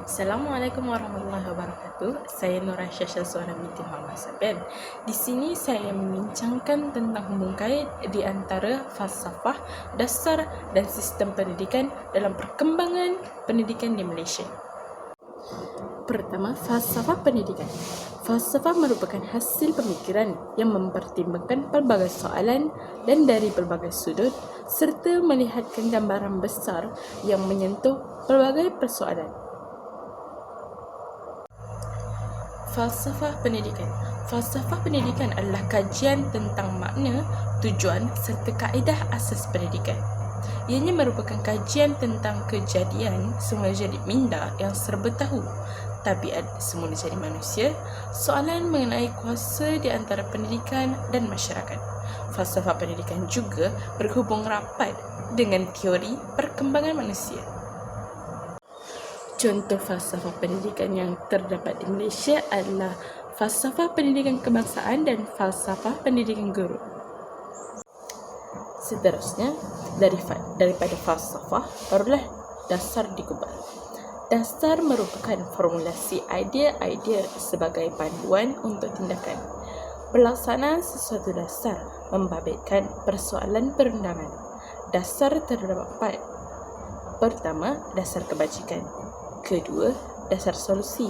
Assalamualaikum warahmatullahi wabarakatuh. Saya Nur Aisyah Syazwana binti Muhammad Saben. Di sini saya membincangkan tentang hubungan kait di antara falsafah, dasar dan sistem pendidikan dalam perkembangan pendidikan di Malaysia. Pertama, falsafah pendidikan. Falsafah merupakan hasil pemikiran yang mempertimbangkan pelbagai soalan dan dari pelbagai sudut serta melihatkan gambaran besar yang menyentuh pelbagai persoalan. Falsafah pendidikan. Falsafah pendidikan adalah kajian tentang makna, tujuan serta kaedah asas pendidikan. Ianya merupakan kajian tentang kejadian semula jadi minda yang serba tahu, tabiat semula jadi manusia, soalan mengenai kuasa di antara pendidikan dan masyarakat. Falsafah pendidikan juga berhubung rapat dengan teori perkembangan manusia. Contoh falsafah pendidikan yang terdapat di Malaysia adalah falsafah pendidikan kebangsaan dan falsafah pendidikan guru. Seterusnya, daripada falsafah, barulah dasar dikubal. Dasar merupakan formulasi idea-idea sebagai panduan untuk tindakan. Pelaksanaan sesuatu dasar membabitkan persoalan perundangan. Dasar terdapat 4. Pertama, dasar kebajikan. Kedua, dasar solusi.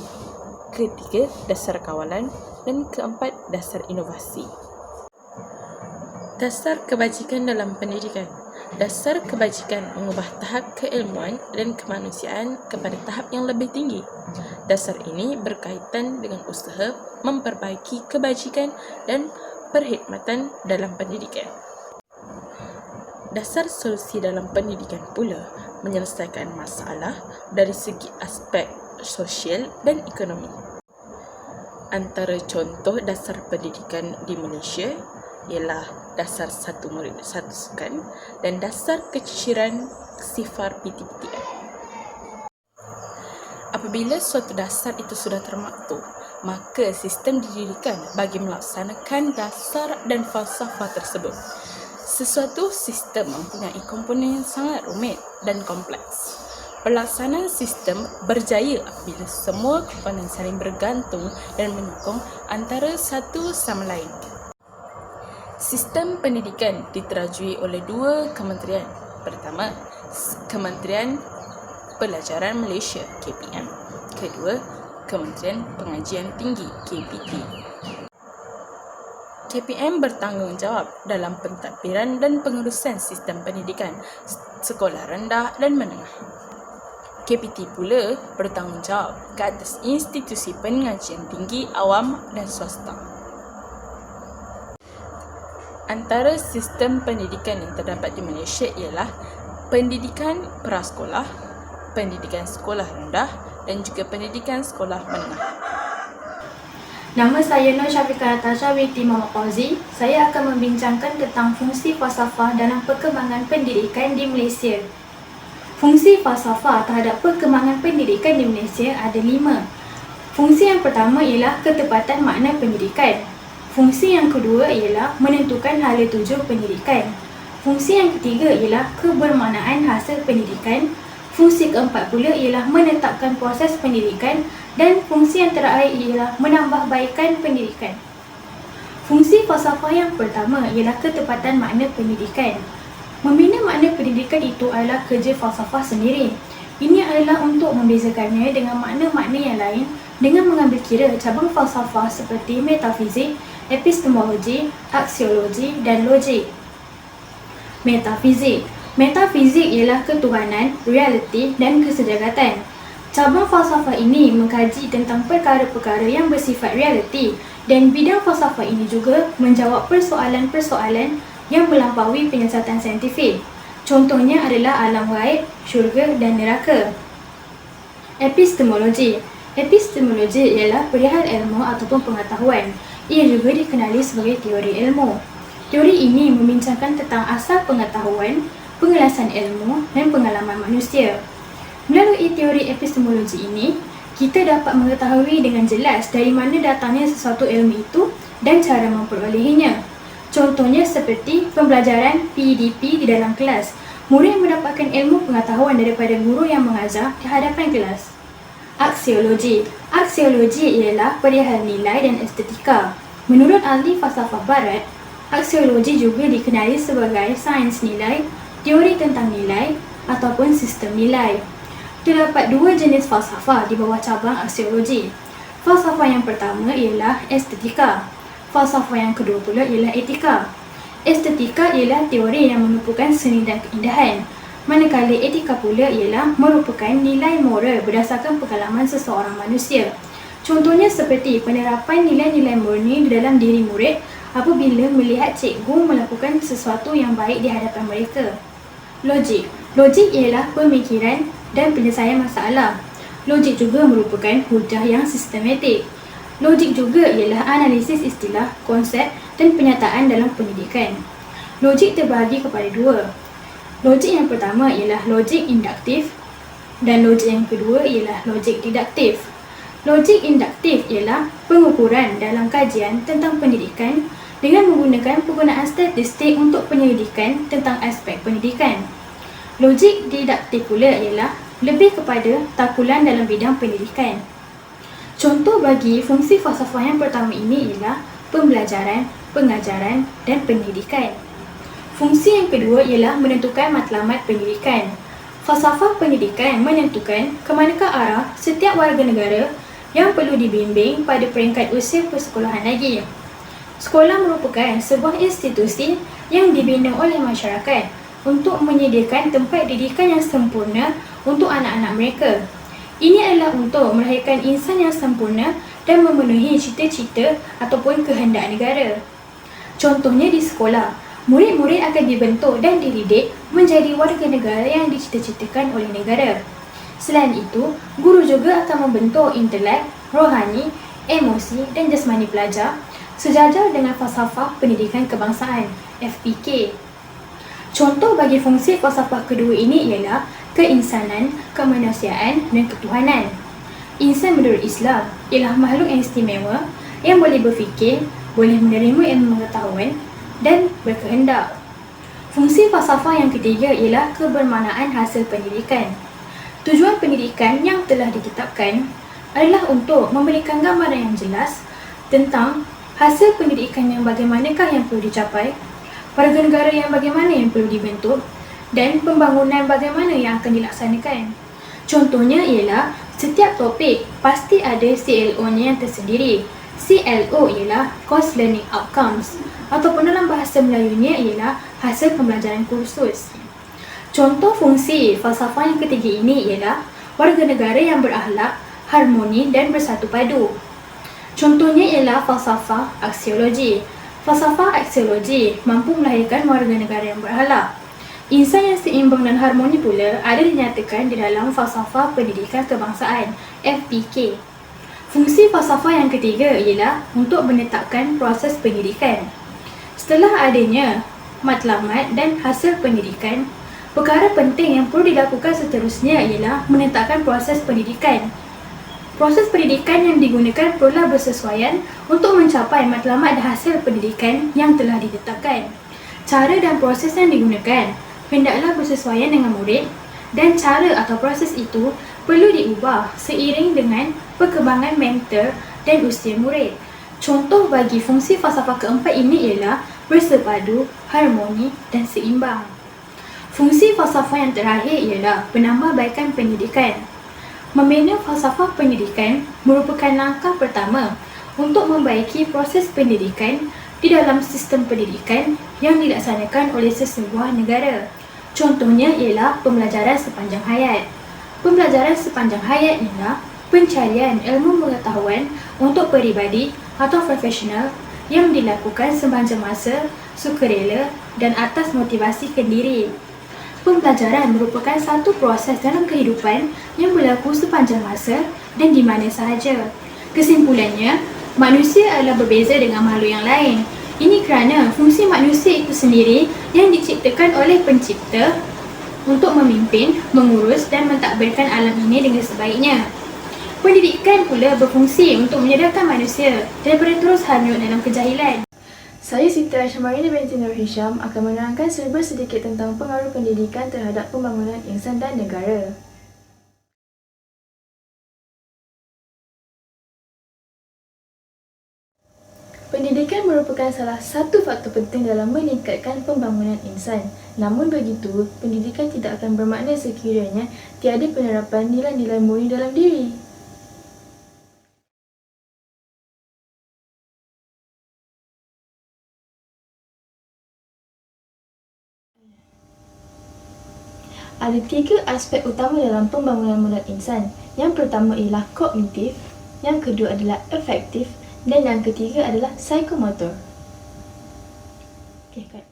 Ketiga, dasar kawalan. Dan keempat, dasar inovasi. Dasar kebajikan dalam pendidikan. Dasar kebajikan mengubah tahap keilmuan dan kemanusiaan kepada tahap yang lebih tinggi. Dasar ini berkaitan dengan usaha memperbaiki kebajikan dan perkhidmatan dalam pendidikan. Dasar solusi dalam pendidikan pula menyelesaikan masalah dari segi aspek sosial dan ekonomi. Antara contoh dasar pendidikan di Malaysia ialah dasar satu murid satu sukan dan dasar keciciran sifar PTPTN. Apabila suatu dasar itu sudah termaktul, maka sistem didirikan bagi melaksanakan dasar dan falsafah tersebut. Sesuatu sistem mempunyai komponen yang sangat rumit dan kompleks. Pelaksanaan sistem berjaya apabila semua komponen saling bergantung dan menyokong antara satu sama lain. Sistem pendidikan diterajui oleh dua kementerian. Pertama, Kementerian Pelajaran Malaysia (KPM). Kedua, Kementerian Pengajian Tinggi (KPT). KPM bertanggungjawab dalam pentadbiran dan pengurusan sistem pendidikan sekolah rendah dan menengah. KPT pula bertanggungjawab ke atas institusi pengajian tinggi awam dan swasta. Antara sistem pendidikan yang terdapat di Malaysia ialah pendidikan prasekolah, pendidikan sekolah rendah dan juga pendidikan sekolah menengah. Nama saya Nur Syafiqah Natasha binti Muhammad Fauzi. Saya akan membincangkan tentang fungsi falsafah dalam perkembangan pendidikan di Malaysia. Fungsi falsafah terhadap perkembangan pendidikan di Malaysia ada 5. Fungsi yang pertama ialah ketepatan makna pendidikan. Fungsi yang kedua ialah menentukan hala tuju pendidikan. Fungsi yang ketiga ialah kebermaknaan hasil pendidikan. Fungsi keempat pula ialah menetapkan proses pendidikan dan fungsi yang terakhir ialah menambahbaikan pendidikan. Fungsi falsafah yang pertama ialah ketepatan makna pendidikan. Membina makna pendidikan itu adalah kerja falsafah sendiri. Ini adalah untuk membezakannya dengan makna-makna yang lain dengan mengambil kira cabang falsafah seperti metafizik, epistemologi, aksiologi dan logik. Metafizik. Metafizik ialah ketuhanan, realiti dan kesedekatan. Cabang falsafah ini mengkaji tentang perkara-perkara yang bersifat realiti dan bidang falsafah ini juga menjawab persoalan-persoalan yang melampaui penyiasatan saintifik. Contohnya adalah alam gaib, syurga dan neraka. Epistemologi. Epistemologi ialah perihal ilmu ataupun pengetahuan. Ia juga dikenali sebagai teori ilmu. Teori ini membincangkan tentang asal pengetahuan, pengelasan ilmu dan pengalaman manusia. Melalui teori epistemologi ini, kita dapat mengetahui dengan jelas dari mana datangnya sesuatu ilmu itu dan cara memperolehinya. Contohnya seperti pembelajaran PDP di dalam kelas. Murid mendapatkan ilmu pengetahuan daripada guru yang mengajar di hadapan kelas. Aksiologi. Aksiologi ialah perihal nilai dan estetika. Menurut ahli falsafah barat, aksiologi juga dikenali sebagai sains nilai, teori tentang nilai ataupun sistem nilai. Terdapat dua jenis falsafah di bawah cabang aksiologi. Falsafah yang pertama ialah estetika. Falsafah yang kedua pula ialah etika. Estetika ialah teori yang menumpukan seni dan keindahan, manakala etika pula ialah merupakan nilai moral berdasarkan pengalaman seseorang manusia. Contohnya seperti penerapan nilai-nilai murni di dalam diri murid apabila melihat cikgu melakukan sesuatu yang baik di hadapan mereka. Logik. Logik ialah pemikiran dan penyelesaian masalah. Logik juga merupakan hujah yang sistematik. Logik juga ialah analisis istilah, konsep dan penyataan dalam pendidikan. Logik terbahagi kepada dua. Logik yang pertama ialah logik induktif dan logik yang kedua ialah logik deduktif. Logik induktif ialah pengukuran dalam kajian tentang pendidikan dengan menggunakan penggunaan statistik untuk penyelidikan tentang aspek pendidikan. Logik deduktif pula ialah lebih kepada takulan dalam bidang pendidikan. Contoh bagi fungsi falsafah yang pertama ini ialah pembelajaran, pengajaran dan pendidikan. Fungsi yang kedua ialah menentukan matlamat pendidikan. Falsafah pendidikan menentukan ke manakah arah setiap warga negara yang perlu dibimbing pada peringkat usia persekolahan lagi. Sekolah merupakan sebuah institusi yang dibina oleh masyarakat untuk menyediakan tempat didikan yang sempurna untuk anak-anak mereka. Ini adalah untuk melahirkan insan yang sempurna dan memenuhi cita-cita ataupun kehendak negara. Contohnya di sekolah, murid-murid akan dibentuk dan dididik menjadi warga negara yang dicita-citakan oleh negara. Selain itu, guru juga akan membentuk intelek, rohani, emosi dan jasmani pelajar sejajar dengan falsafah pendidikan kebangsaan, FPK. Contoh bagi fungsi falsafah kedua ini ialah keinsanan, kemanusiaan dan ketuhanan. Insan menurut Islam ialah makhluk yang istimewa yang boleh berfikir, boleh menerima ilmu pengetahuan dan berkehendak. Fungsi falsafah yang ketiga ialah kebermanaan hasil pendidikan. Tujuan pendidikan yang telah ditetapkan adalah untuk memberikan gambaran yang jelas tentang hasil pendidikan yang bagaimanakah yang perlu dicapai, warga negara yang bagaimana yang perlu dibentuk, dan pembangunan bagaimana yang akan dilaksanakan. Contohnya ialah setiap topik pasti ada CLO-nya yang tersendiri. CLO ialah Course Learning Outcomes ataupun dalam bahasa Melayunya ialah hasil pembelajaran kursus. Contoh fungsi falsafah yang ketiga ini ialah warga negara yang berakhlak, harmoni dan bersatu padu. Contohnya ialah falsafah aksiologi. Falsafah aksiologi mampu melahirkan warga negara yang berakhlak. Insan yang seimbang dan harmoni pula ada dinyatakan di dalam falsafah pendidikan kebangsaan, FPK. Fungsi falsafah yang ketiga ialah untuk menetapkan proses pendidikan. Setelah adanya matlamat dan hasil pendidikan, perkara penting yang perlu dilakukan seterusnya ialah menetapkan proses pendidikan. Proses pendidikan yang digunakan perlulah bersesuaian untuk mencapai matlamat dan hasil pendidikan yang telah ditetapkan. Cara dan proses yang digunakan hendaklah bersesuaian dengan murid dan cara atau proses itu perlu diubah seiring dengan perkembangan mental dan usia murid. Contoh bagi fungsi falsafah keempat ini ialah bersepadu, harmoni dan seimbang. Fungsi falsafah yang terakhir ialah penambahbaikan pendidikan. Membina falsafah pendidikan merupakan langkah pertama untuk membaiki proses pendidikan di dalam sistem pendidikan yang dilaksanakan oleh sesebuah negara. Contohnya ialah pembelajaran sepanjang hayat. Pembelajaran sepanjang hayat ialah pencarian ilmu pengetahuan untuk peribadi atau profesional yang dilakukan sepanjang masa, sukarela dan atas motivasi kendiri. Pembelajaran merupakan satu proses dalam kehidupan yang berlaku sepanjang masa dan di mana sahaja. Kesimpulannya, manusia adalah berbeza dengan makhluk yang lain. Ini kerana fungsi manusia itu sendiri yang diciptakan oleh pencipta untuk memimpin, mengurus dan mentadbirkan alam ini dengan sebaiknya. Pendidikan pula berfungsi untuk menyedarkan manusia daripada terus hanyut dalam kejahilan. Saya Siti Aisyah binti Nur Hisham akan menerangkan serba sedikit tentang pengaruh pendidikan terhadap pembangunan insan dan negara. Pendidikan merupakan salah satu faktor penting dalam meningkatkan pembangunan insan. Namun begitu, pendidikan tidak akan bermakna sekiranya tiada penerapan nilai-nilai murni dalam diri. Ada 3 aspek utama dalam pembangunan moral insan. Yang pertama ialah kognitif, yang kedua adalah afektif dan yang ketiga adalah psikomotor. Okey, cut.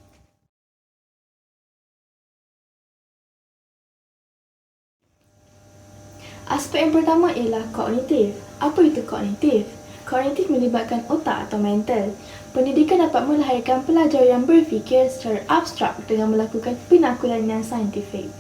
Aspek yang pertama ialah kognitif. Apa itu kognitif? Kognitif melibatkan otak atau mental. Pendidikan dapat melahirkan pelajar yang berfikir secara abstrak dengan melakukan penakulan yang saintifik.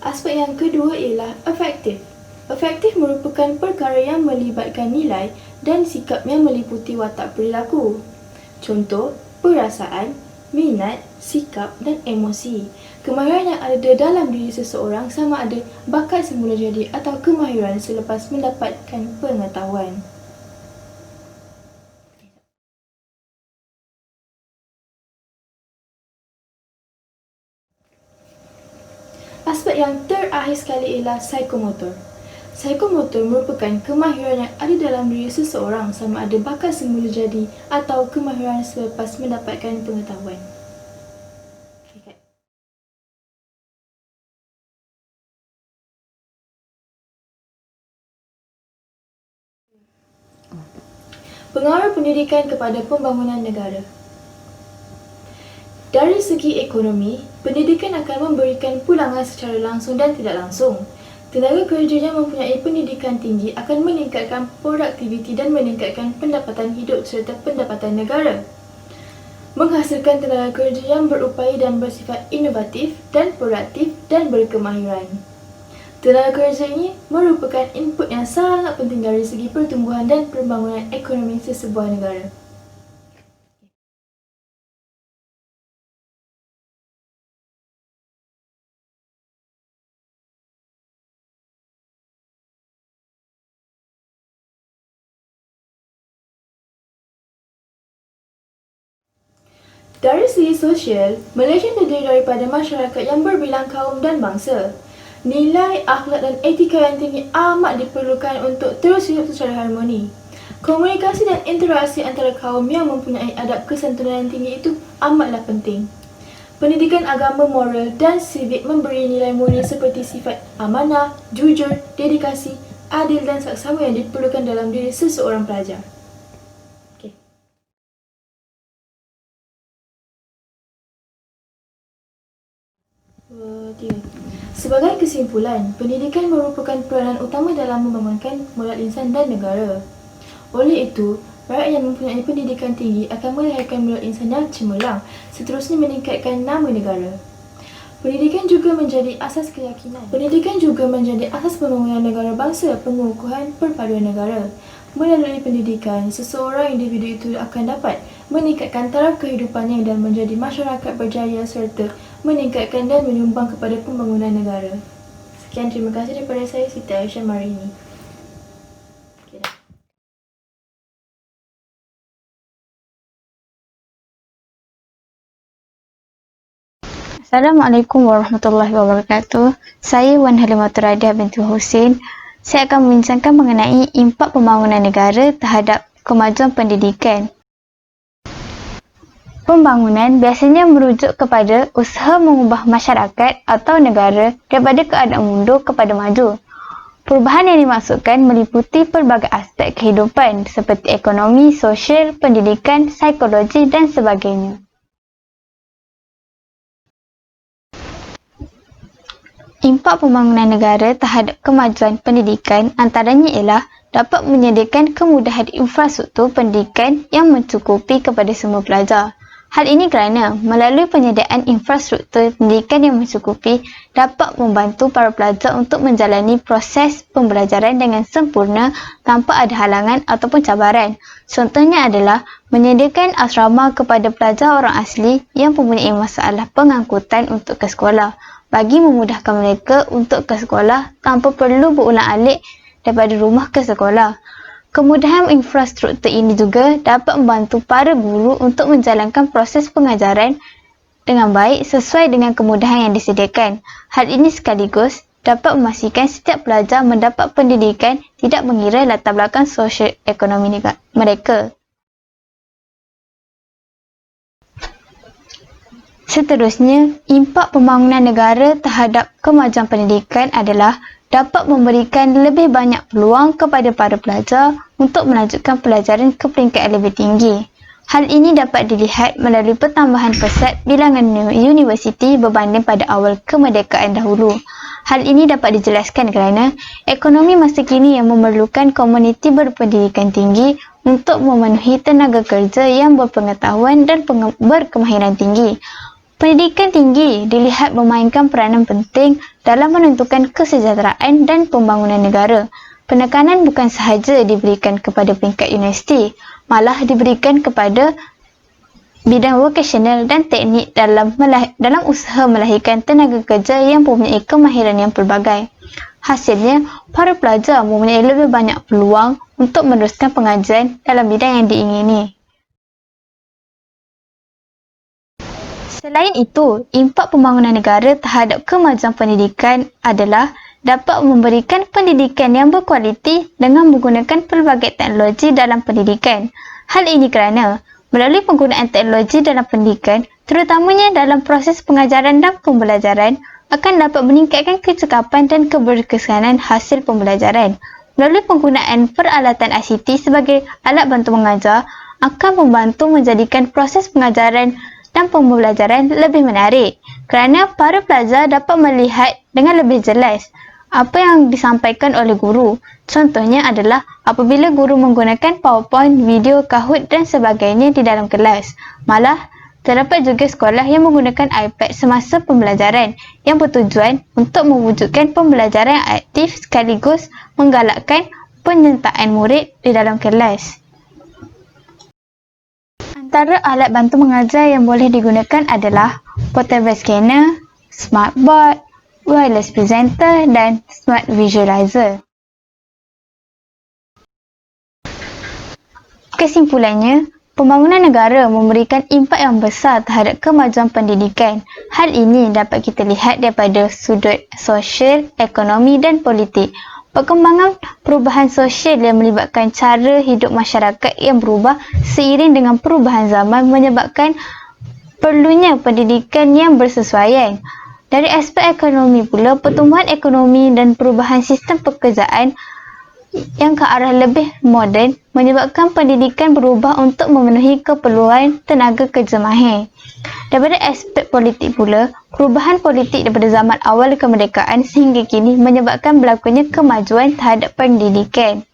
Aspek yang kedua ialah afektif. Afektif merupakan perkara yang melibatkan nilai dan sikap yang meliputi watak perilaku. Contoh, perasaan, minat, sikap dan emosi. Kemahiran yang ada dalam diri seseorang sama ada bakat semula jadi atau kemahiran selepas mendapatkan pengetahuan. Aspek yang terakhir sekali ialah psikomotor. Psikomotor merupakan kemahiran yang ada dalam diri seseorang sama ada bakat semula jadi atau kemahiran selepas mendapatkan pengetahuan. Pengaruh pendidikan kepada pembangunan negara. Dari segi ekonomi, pendidikan akan memberikan pulangan secara langsung dan tidak langsung. Tenaga kerja yang mempunyai pendidikan tinggi akan meningkatkan produktiviti dan meningkatkan pendapatan hidup serta pendapatan negara. Menghasilkan tenaga kerja yang berupaya dan bersifat inovatif dan produktif dan berkemahiran. Tenaga kerja ini merupakan input yang sangat penting dari segi pertumbuhan dan pembangunan ekonomi sesebuah negara. Dari segi sosial, Malaysia terdiri daripada masyarakat yang berbilang kaum dan bangsa. Nilai, akhlak dan etika yang tinggi amat diperlukan untuk terus hidup secara harmoni. Komunikasi dan interaksi antara kaum yang mempunyai adab kesantunan yang tinggi itu amatlah penting. Pendidikan agama, moral dan sivik memberi nilai murni seperti sifat amanah, jujur, dedikasi, adil dan saksama yang diperlukan dalam diri seseorang pelajar. Sebagai kesimpulan, pendidikan merupakan peranan utama dalam membangunkan moral insan dan negara. Oleh itu, rakyat yang mempunyai pendidikan tinggi akan melahirkan moral insan yang cemerlang, seterusnya meningkatkan nama negara. Pendidikan juga menjadi asas keyakinan. Pendidikan juga menjadi asas pembangunan negara bangsa, pengukuhan perpaduan negara. Melalui pendidikan, seseorang individu itu akan dapat meningkatkan taraf kehidupannya dan menjadi masyarakat berjaya serta meningkatkan dan menyumbang kepada pembangunan negara. Sekian, terima kasih daripada saya, Siti Aisyah Marini. Assalamualaikum warahmatullahi wabarakatuh. Saya Wan Halimatul Radiah binti Husin. Saya akan membincangkan mengenai impak pembangunan negara terhadap kemajuan pendidikan. Pembangunan biasanya merujuk kepada usaha mengubah masyarakat atau negara daripada keadaan mundur kepada maju. Perubahan yang dimaksudkan meliputi pelbagai aspek kehidupan seperti ekonomi, sosial, pendidikan, psikologi dan sebagainya. Impak pembangunan negara terhadap kemajuan pendidikan antaranya ialah dapat menyediakan kemudahan infrastruktur pendidikan yang mencukupi kepada semua pelajar. Hal ini kerana melalui penyediaan infrastruktur pendidikan yang mencukupi dapat membantu para pelajar untuk menjalani proses pembelajaran dengan sempurna tanpa ada halangan ataupun cabaran. Contohnya adalah menyediakan asrama kepada pelajar orang asli yang mempunyai masalah pengangkutan untuk ke sekolah. bagi memudahkan mereka untuk ke sekolah tanpa perlu berulang-alik daripada rumah ke sekolah. Kemudahan infrastruktur ini juga dapat membantu para guru untuk menjalankan proses pengajaran dengan baik sesuai dengan kemudahan yang disediakan. Hal ini sekaligus dapat memastikan setiap pelajar mendapat pendidikan tidak mengira latar belakang sosial ekonomi mereka. Seterusnya, impak pembangunan negara terhadap kemajuan pendidikan adalah dapat memberikan lebih banyak peluang kepada para pelajar untuk melanjutkan pelajaran ke peringkat yang lebih tinggi. Hal ini dapat dilihat melalui pertambahan pesat bilangan universiti berbanding pada awal kemerdekaan dahulu. Hal ini dapat dijelaskan kerana ekonomi masa kini yang memerlukan komuniti berpendidikan tinggi untuk memenuhi tenaga kerja yang berpengetahuan dan berkemahiran tinggi. Pendidikan tinggi dilihat memainkan peranan penting dalam menentukan kesejahteraan dan pembangunan negara. Penekanan bukan sahaja diberikan kepada peringkat universiti, malah diberikan kepada bidang vokasional dan teknik dalam usaha melahirkan tenaga kerja yang mempunyai kemahiran yang pelbagai. Hasilnya, para pelajar mempunyai lebih banyak peluang untuk meneruskan pengajian dalam bidang yang diingini. Selain itu, impak pembangunan negara terhadap kemajuan pendidikan adalah dapat memberikan pendidikan yang berkualiti dengan menggunakan pelbagai teknologi dalam pendidikan. Hal ini kerana melalui penggunaan teknologi dalam pendidikan, terutamanya dalam proses pengajaran dan pembelajaran, akan dapat meningkatkan kecekapan dan keberkesanan hasil pembelajaran. Melalui penggunaan peralatan ICT sebagai alat bantu mengajar, akan membantu menjadikan proses pengajaran dan pembelajaran lebih menarik kerana para pelajar dapat melihat dengan lebih jelas apa yang disampaikan oleh guru. Contohnya adalah apabila guru menggunakan PowerPoint, video, Kahoot dan sebagainya di dalam kelas. Malah, terdapat juga sekolah yang menggunakan iPad semasa pembelajaran yang bertujuan untuk mewujudkan pembelajaran yang aktif sekaligus menggalakkan penyertaan murid di dalam kelas. Antara alat bantu mengajar yang boleh digunakan adalah portable scanner, smart board, wireless presenter dan smart visualizer. Kesimpulannya, pembangunan negara memberikan impak yang besar terhadap kemajuan pendidikan. Hal ini dapat kita lihat daripada sudut sosial, ekonomi dan politik. Perkembangan perubahan sosial yang melibatkan cara hidup masyarakat yang berubah seiring dengan perubahan zaman menyebabkan perlunya pendidikan yang bersesuaian. Dari aspek ekonomi pula, pertumbuhan ekonomi dan perubahan sistem pekerjaan yang ke arah lebih moden menyebabkan pendidikan berubah untuk memenuhi keperluan tenaga kerja mahir. Daripada aspek politik pula, perubahan politik daripada zaman awal kemerdekaan sehingga kini menyebabkan berlakunya kemajuan terhadap pendidikan.